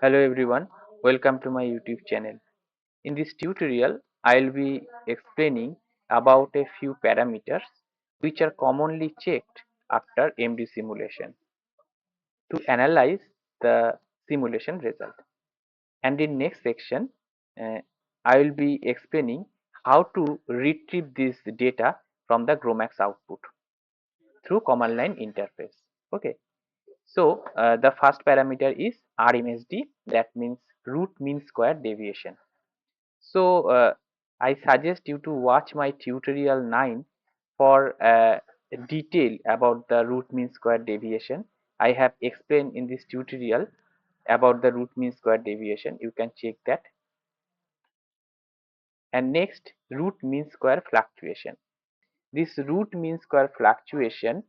Hello everyone, welcome to my YouTube channel. In this tutorial, I'll be explaining about a few parameters which are commonly checked after MD simulation to analyze the simulation result. And in next section, uh, I will be explaining how to retrieve this data from the GROMACS output through command line interface. Okay. So the first parameter is RMSD, that means root mean square deviation. So I suggest you to watch my tutorial 9 for detail about the root mean square deviation. I have explained in this tutorial about the root mean square deviation. You can check that. And next, root mean square fluctuation. This root mean square fluctuation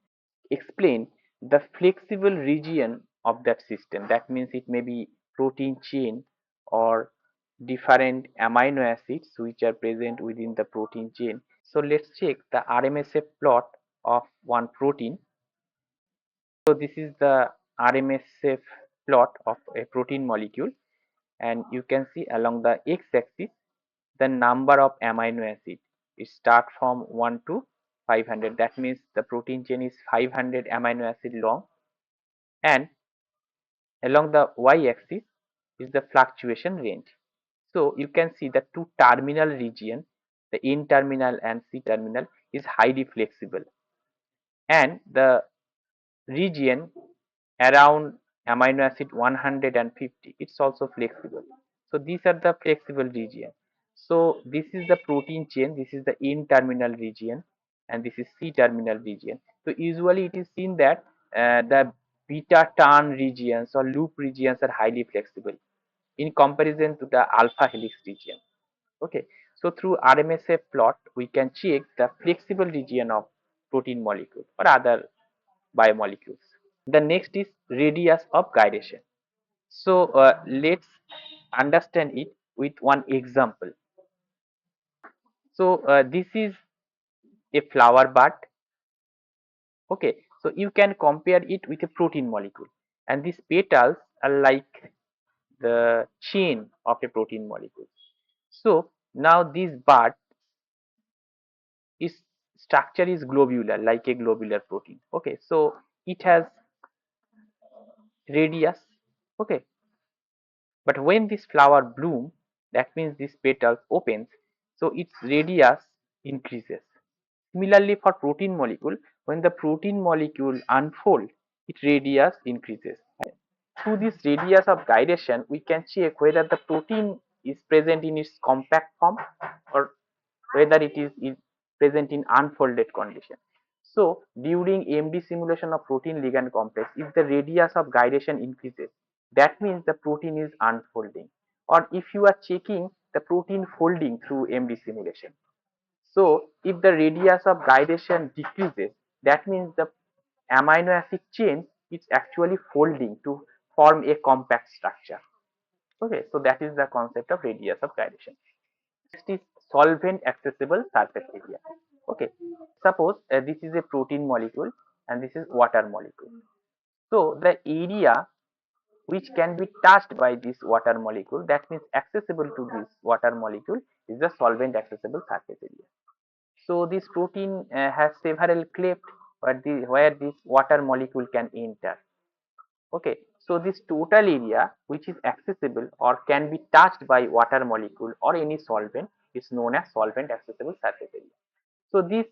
explain the flexible region of that system. That means it may be protein chain or different amino acids which are present within the protein chain. So let's check the RMSF plot of one protein. So this is the RMSF plot of a protein molecule, and you can see along the x-axis the number of amino acid. It start from 1 to 500. That means the protein chain is 500 amino acid long, and along the y-axis is the fluctuation range. So you can see the two terminal region, the N terminal and C terminal, is highly flexible, and the region around amino acid 150, it's also flexible. So these are the flexible region. So this is the protein chain, this is the N terminal region, and this is C terminal region. So usually it is seen that the beta turn regions or loop regions are highly flexible in comparison to the alpha helix region. Okay, so through RMSF plot we can check the flexible region of protein molecule or other biomolecules. The next is radius of gyration. So let's understand it with one example. So this is a flower bud. Okay, so you can compare it with a protein molecule, and these petals are like the chain of a protein molecule. So now this bud is structure is globular, like a globular protein. Okay, so it has radius. Okay, but when this flower bloom, that means this petals opens, so its radius increases. Similarly for protein molecule, when the protein molecule unfold, its radius increases. Through this radius of gyration, we can check whether the protein is present in its compact form or whether it is present in unfolded condition. So during MD simulation of protein ligand complex, if the radius of gyration increases, that means the protein is unfolding. Or if you are checking the protein folding through MD simulation, so if the radius of gyration decreases, that means the amino acid chain is actually folding to form a compact structure. Okay, so that is the concept of radius of gyration. Next is solvent accessible surface area. Okay, suppose this is a protein molecule and this is water molecule. So the area which can be touched by this water molecule, that means accessible to this water molecule, is the solvent accessible surface area. So this protein has several clefts where this water molecule can enter. Okay, so this total area which is accessible or can be touched by water molecule or any solvent is known as solvent accessible surface area. So this,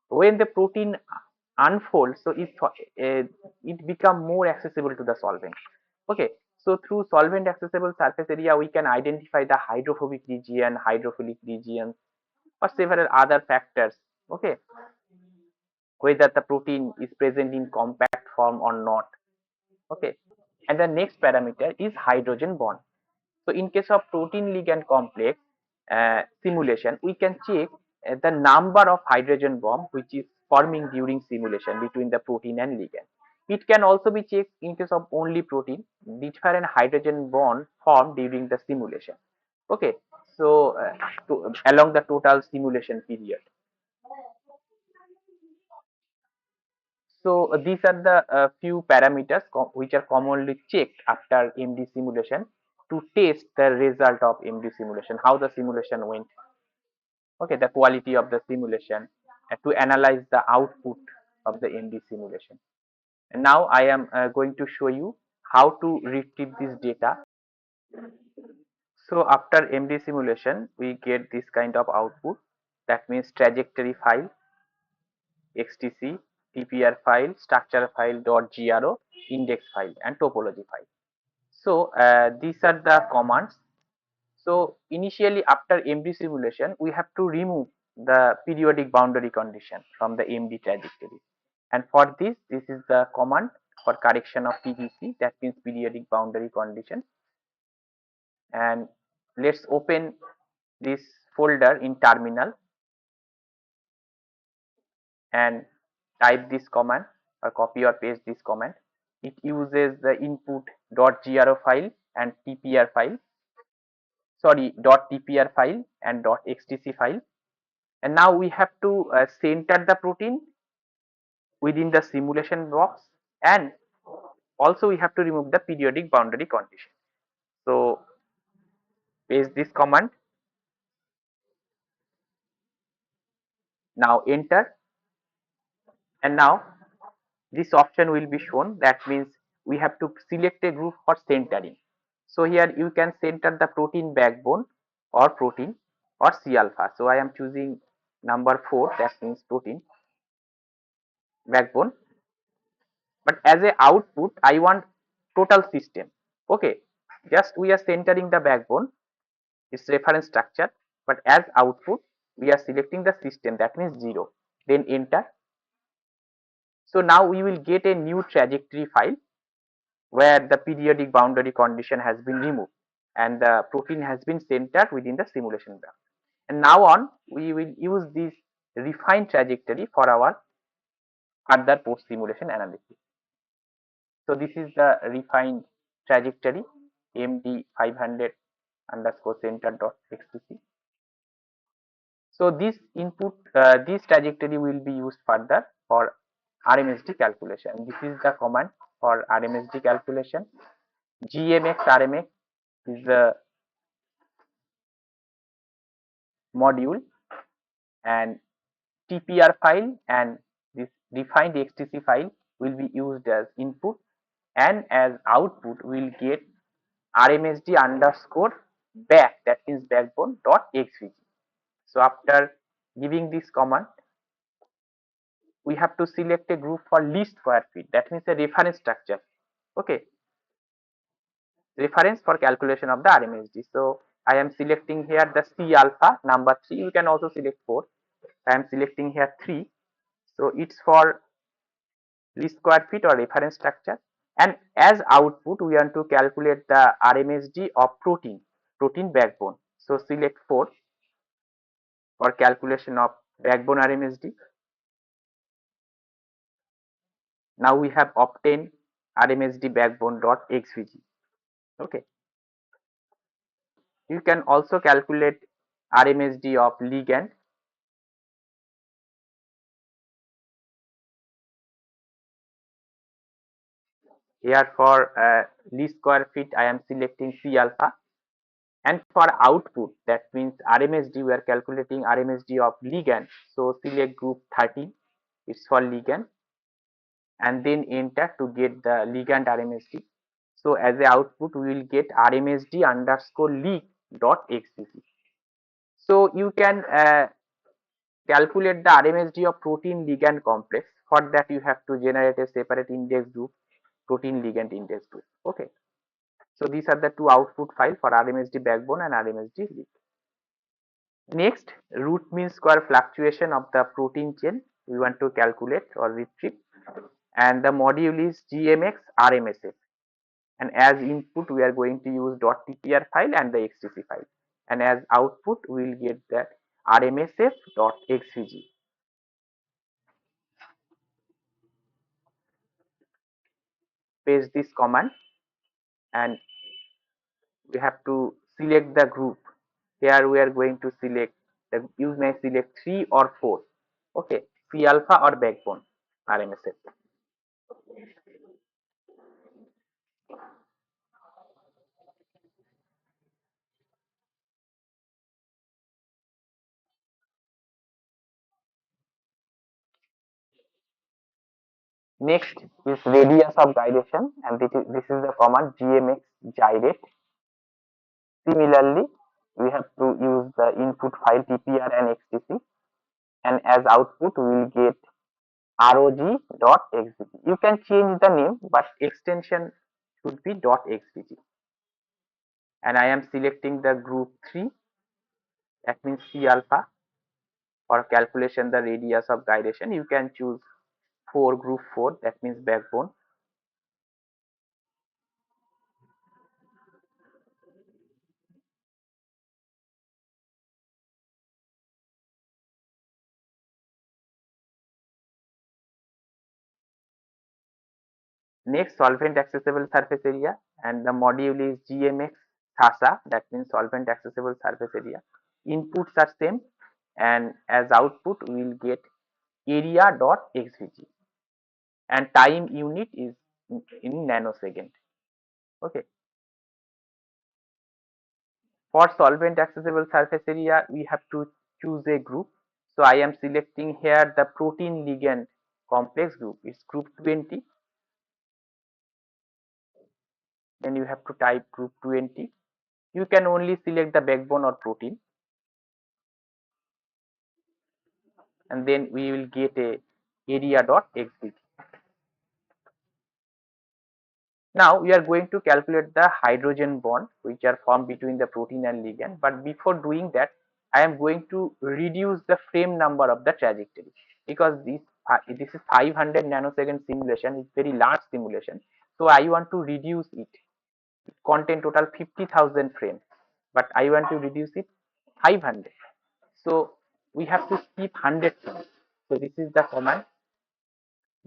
when the protein unfolds, so it become more accessible to the solvent. Okay, so through solvent accessible surface area we can identify the hydrophobic region, hydrophilic region, or several other factors. Okay, whether the protein is present in compact form or not. Okay, and the next parameter is hydrogen bond. So in case of protein ligand complex simulation, we can check the number of hydrogen bomb which is forming during simulation between the protein and ligand. It can also be checked in case of only protein, different hydrogen bond formed during the simulation. Okay, so along the total simulation period. So these are the few parameters which are commonly checked after MD simulation to test the result of MD simulation, how the simulation went, okay, the quality of the simulation, and to analyze the output of the MD simulation. And now I am going to show you how to retrieve this data. So after MD simulation, we get this kind of output. That means trajectory file, XTC, TPR file, structure file, .gro, index file, and topology file. So these are the commands. So initially after MD simulation, we have to remove the periodic boundary condition from the MD trajectory. And for this, this is the command for correction of PBC, that means periodic boundary condition. And let's open this folder in terminal and type this command or copy or paste this command. It uses the input .gro file and TPR file, sorry, .tpr file and .xtc file. And now we have to center the protein within the simulation box, and also we have to remove the periodic boundary condition. So paste this command, now enter, and now this option will be shown. That means we have to select a group for centering. So here you can center the protein backbone or protein or C alpha. So I am choosing number 4, that means protein backbone. But as a output, I want total system. Okay, just we are centering the backbone, its reference structure, but as output we are selecting the system, that means 0. Then enter. So now we will get a new trajectory file where the periodic boundary condition has been removed and the protein has been centered within the simulation graph. And now on, we will use this refined trajectory for our further post simulation analysis. So this is the refined trajectory MD 500 underscore center dot xtc. So this input, this trajectory will be used further for RMSD calculation. This is the command for RMSD calculation. GMX RMX is the module, and TPR file and this defined XTC file will be used as input, and as output we'll get RMSD underscore back, that means backbone dot xvg. So after giving this command, we have to select a group for least square feet, that means a reference structure. Okay, reference for calculation of the RMSD. So I am selecting here the C alpha number 3. You can also select 4. I am selecting here 3. So it's for least square feet or reference structure. And as output, we want to calculate the RMSD of protein backbone. So select 4 for calculation of backbone RMSD. Now we have obtained RMSD backbone dot xvg. Okay. You can also calculate RMSD of ligand. Here for least square feet, I am selecting C alpha. And for output, that means RMSD, we are calculating RMSD of ligand. So select group 13, it's for ligand, and then enter to get the ligand RMSD. So as a output, we will get RMSD underscore lig dot xvg. So you can calculate the RMSD of protein ligand complex. For that, you have to generate a separate index group, protein ligand index group. Okay. So these are the two output files for RMSD backbone and RMSD lig. Next, root mean square fluctuation of the protein chain we want to calculate or retrieve, and the module is GMX RMSF, and as input we are going to use .tpr file and the XTC file, and as output we will get the RMSF.xvg. Paste this command and we have to select the group. Here we are going to select you may select 3 or 4. Okay, C alpha or backbone RMSF. Next is radius of gyration, and this is the command gmx gyrate. Similarly, we have to use the input file tpr and xtc, and as output we will get rog.xvg. You can change the name, but extension should be .xvg. And I am selecting the group 3, that means C alpha. For calculation the radius of gyration, you can choose group 4, that means backbone. Next, solvent accessible surface area, and the module is GMX SASA, that means solvent accessible surface area. Inputs are same, and as output we will get area.xvg, and time unit is in nanosecond. Okay. For solvent accessible surface area, we have to choose a group. So I am selecting here the protein ligand complex group. It's group 20. Then you have to type group 20. You can only select the backbone or protein, and then we will get a area.xvg. Now we are going to calculate the hydrogen bond which are formed between the protein and ligand. But before doing that, I am going to reduce the frame number of the trajectory, because this is 500 nanosecond simulation. It's very large simulation. So I want to reduce it. It contain total 50,000 frames, but I want to reduce it 500. So we have to keep 100 frames. So this is the command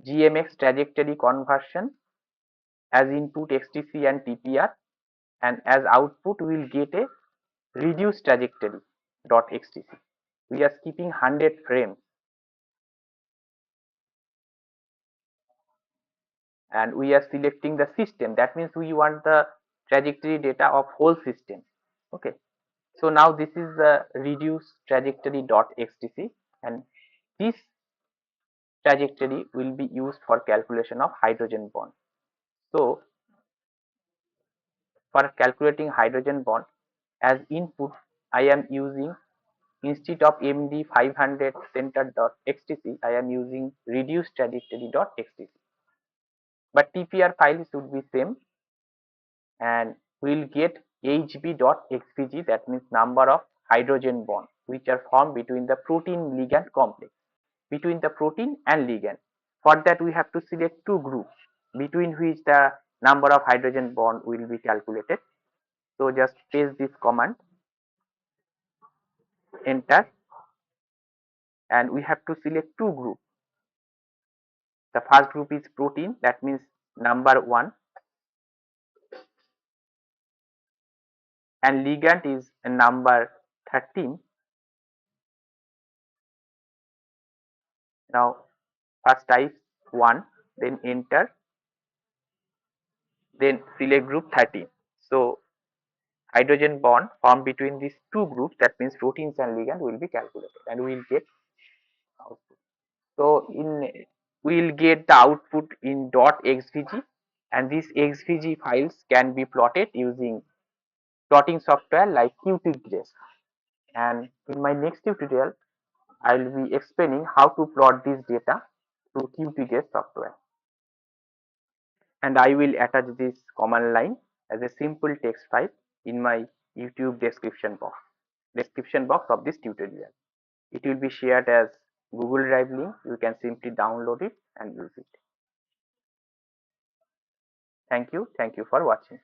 gmx trajectory conversion, as input xtc and tpr, and as output we will get a reduced trajectory .xtc. We are skipping 100 frames, and we are selecting the system. That means we want the trajectory data of whole system. Okay. So now this is the reduced trajectory .xtc, and this trajectory will be used for calculation of hydrogen bond. So for calculating hydrogen bond, as input I am using, instead of MD 500 center.xtc, I am using reduced trajectory.xtc. But TPR file should be same, and we will get hb.xvg, that means number of hydrogen bonds which are formed between the protein ligand complex, between the protein and ligand. For that we have to select two groups between which the number of hydrogen bond will be calculated. So just paste this command, enter, and we have to select two groups. The first group is protein, that means number 1, and ligand is number 13. Now first type 1, then enter, then select group 13. So hydrogen bond formed between these two groups, that means proteins and ligand, will be calculated, and we will get output. So we will get the output in .xvg, and these xvg files can be plotted using plotting software like Qtgrace. And in my next tutorial I will be explaining how to plot this data through Qtgrace software, and I will attach this command line as a simple text file in my YouTube description box of this tutorial. It will be shared as Google Drive link. You can simply download it and use it. Thank you for watching.